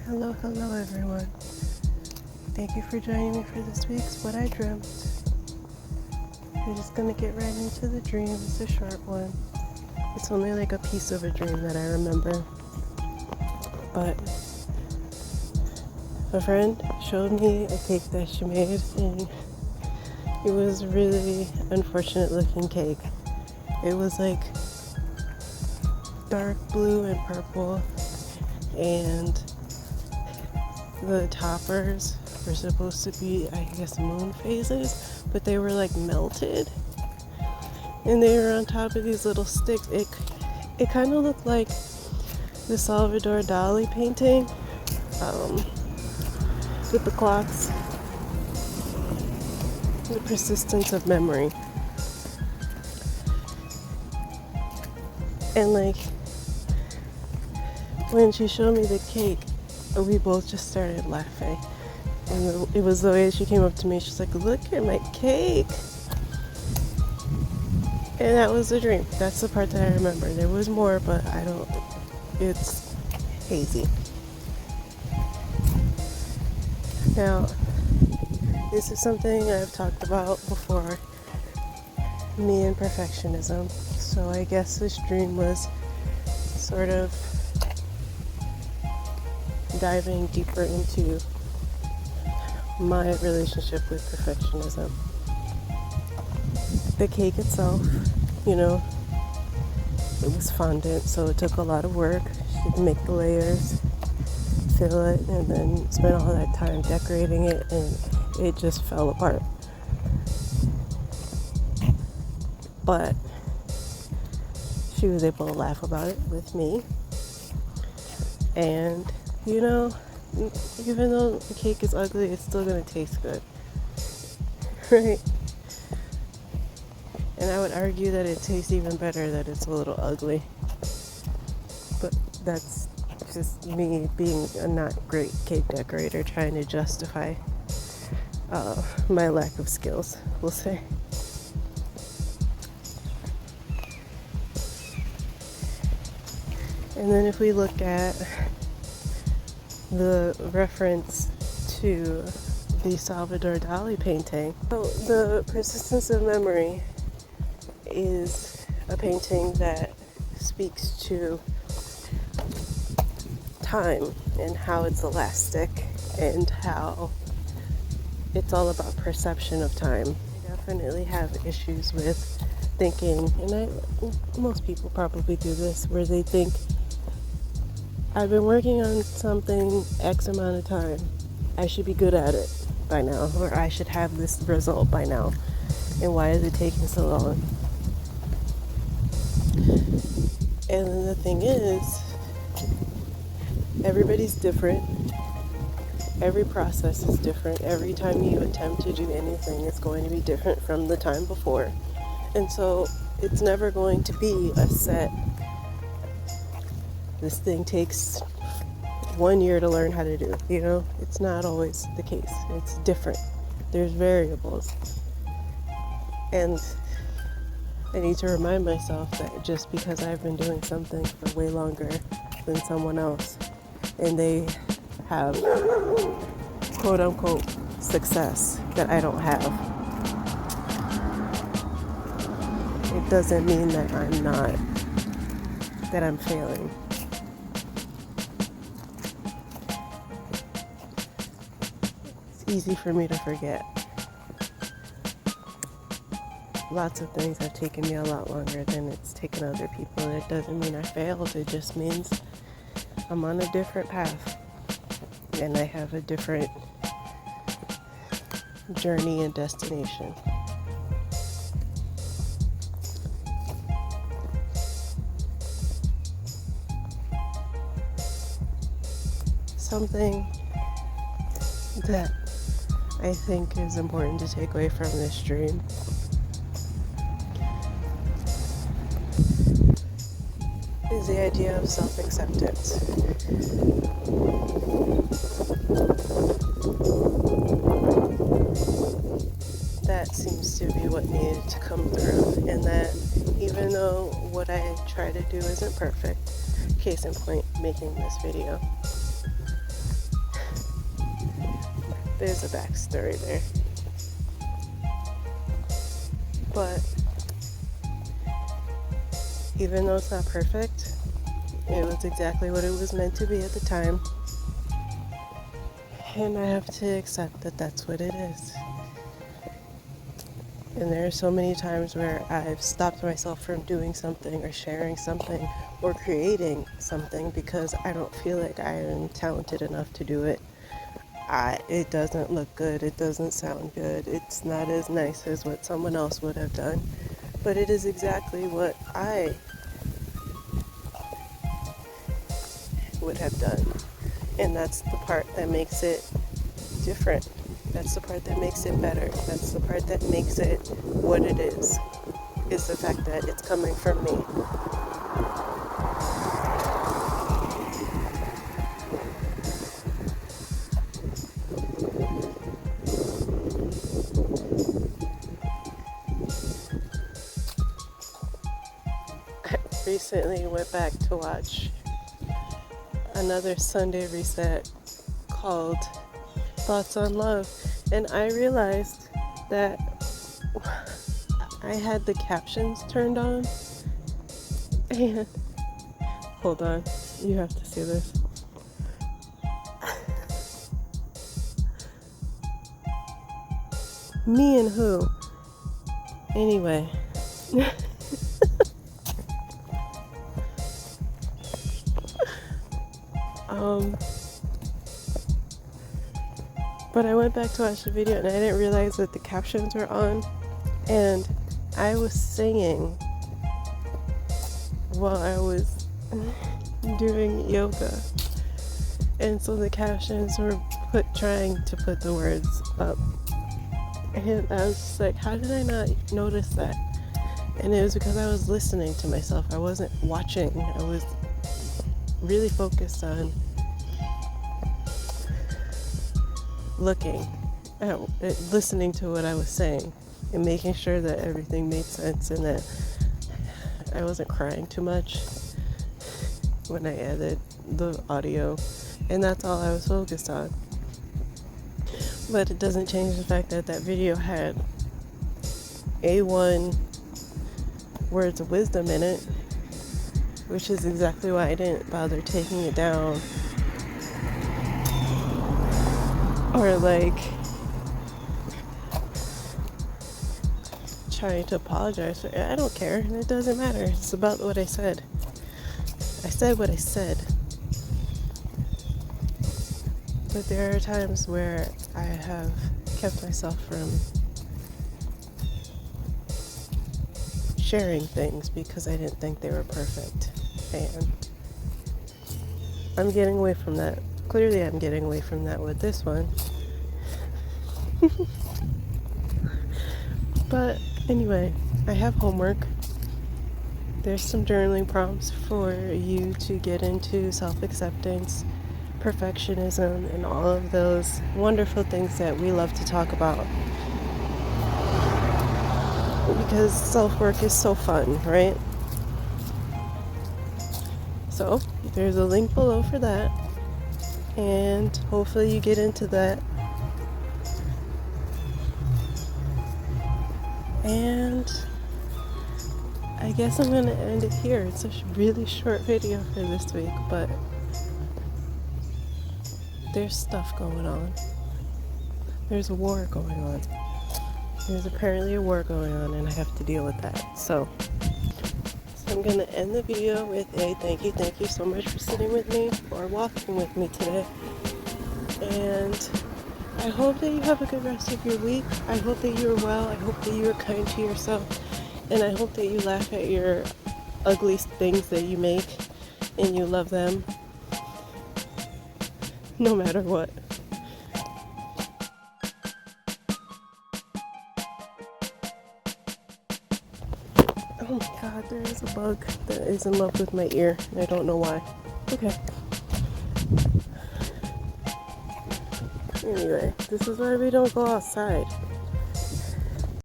Hello everyone. Thank you for joining me for this week's What I Dreamt. We're just gonna get right into the dream. It's a short one. It's only like a piece of a dream that I remember. But a friend showed me a cake that she made, and it was a really unfortunate looking cake. It was like dark blue and purple, and the toppers were supposed to be, I guess, moon phases, but they were like melted, and they were on top of these little sticks. It kind of looked like the Salvador Dali painting with the clocks, the persistence of memory. And like when she showed me the cake, we both just started laughing. And it was the way she came up to me. She's like, "Look at my cake." And that was the dream. That's the part that I remember. There was more, but it's hazy. Now, this is something I've talked about before, me and perfectionism. So I guess this dream was sort of diving deeper into my relationship with perfectionism. The cake itself, it was fondant, so it took a lot of work. She'd make the layers, fill it, and then spend all that time decorating it, and it just fell apart. But she was able to laugh about it with me, and even though the cake is ugly, it's still going to taste good, right? And I would argue that it tastes even better that it's a little ugly. But that's just me being a not great cake decorator, trying to justify my lack of skills, we'll say. And then if we look at the reference to the Salvador Dali painting, so the persistence of memory is a painting that speaks to time and how it's elastic and how it's all about perception of time. I definitely have issues with thinking, and most people probably do this, where they think, I've been working on something X amount of time, I should be good at it by now, or I should have this result by now, and why is it taking so long? And the thing is, everybody's different. Every process is different. Every time you attempt to do anything, it's going to be different from the time before. And so it's never going to be a set, this thing takes 1 year to learn how to do. It's not always the case. It's different. There's variables. And I need to remind myself that just because I've been doing something for way longer than someone else, and they have quote unquote success that I don't have, it doesn't mean that I'm failing. It's easy for me to forget. Lots of things have taken me a lot longer than it's taken other people. It doesn't mean I failed. It just means I'm on a different path, and I have a different journey and destination. Something that I think is important to take away from this dream is the idea of self-acceptance. That seems to be what needed to come through, and that even though what I try to do isn't perfect, case in point, making this video, there's a backstory there. But even though it's not perfect, it was exactly what it was meant to be at the time. And I have to accept that that's what it is. And there are so many times where I've stopped myself from doing something or sharing something or creating something because I don't feel like I am talented enough to do it. It doesn't look good, it doesn't sound good, it's not as nice as what someone else would have done, but it is exactly what I would have done. And that's the part that makes it different. That's the part that makes it better. That's the part that makes it what it is the fact that it's coming from me. I recently went back to watch another Sunday reset called Thoughts on Love, and I realized that I had the captions turned on, and hold on, you have to see this. Me and who? Anyway. But I went back to watch the video and I didn't realize that the captions were on, and I was singing while I was doing yoga, and so the captions were trying to put the words up, and I was just like, how did I not notice that? And it was because I was listening to myself. I wasn't watching. I was really focused on looking at listening to what I was saying and making sure that everything made sense and that I wasn't crying too much when I added the audio, and that's all I was focused on. But it doesn't change the fact that that video had A1 words of wisdom in it, which is exactly why I didn't bother taking it down or trying to apologize for it. I don't care. It doesn't matter. It's about what I said. I said what I said. But there are times where I have kept myself from sharing things because I didn't think they were perfect. And I'm getting away from that. Clearly I'm getting away from that with this one. But anyway, I have homework. There's some journaling prompts for you to get into self-acceptance, perfectionism, and all of those wonderful things that we love to talk about. Because self-work is so fun, right? So there's a link below for that, and hopefully you get into that. And I guess I'm going to end it here. It's a really short video for this week, but there's stuff going on. There's a war going on. There's apparently a war going on, and I have to deal with that. So I'm going to end the video with a thank you so much for sitting with me or walking with me today. And I hope that you have a good rest of your week. I hope that you're well. I hope that you are kind to yourself. And I hope that you laugh at your ugly things that you make and you love them no matter what. Oh my god, there is a bug that is in love with my ear, and I don't know why. Okay. Anyway, this is why we don't go outside.